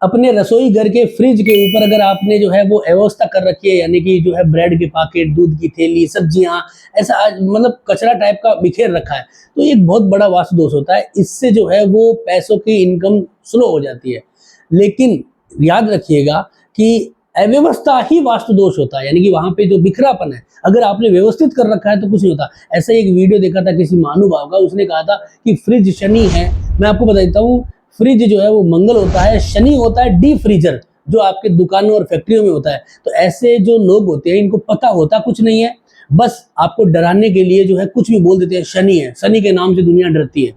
अपने रसोई घर के फ्रिज के ऊपर अगर आपने जो है वो व्यवस्था कर रखी है, यानी कि जो है ब्रेड के पैकेट, दूध की थैली, सब्जियां, ऐसा मतलब कचरा टाइप का बिखेर रखा है, तो ये एक बहुत बड़ा वास्तु दोष होता है। इससे जो है वो पैसों की इनकम स्लो हो जाती है। लेकिन याद रखिएगा कि अव्यवस्था ही वास्तु दोष होता है, यानी कि वहां पे जो बिखरापन है, अगर आपने व्यवस्थित कर रखा है तो कुछ नहीं होता। ऐसा ही एक वीडियो देखा था किसी महानुभाव का, उसने कहा था कि फ्रिज शनि है। मैं आपको बता देता हूँ, फ्रिज जो है वो मंगल होता है, शनि होता है डी फ्रीजर, जो आपके दुकानों और फैक्ट्रियों में होता है। तो ऐसे जो लोग होते हैं इनको पता होता कुछ नहीं है, बस आपको डराने के लिए जो है कुछ भी बोल देते हैं, शनि है, शनि के नाम से दुनिया डरती है।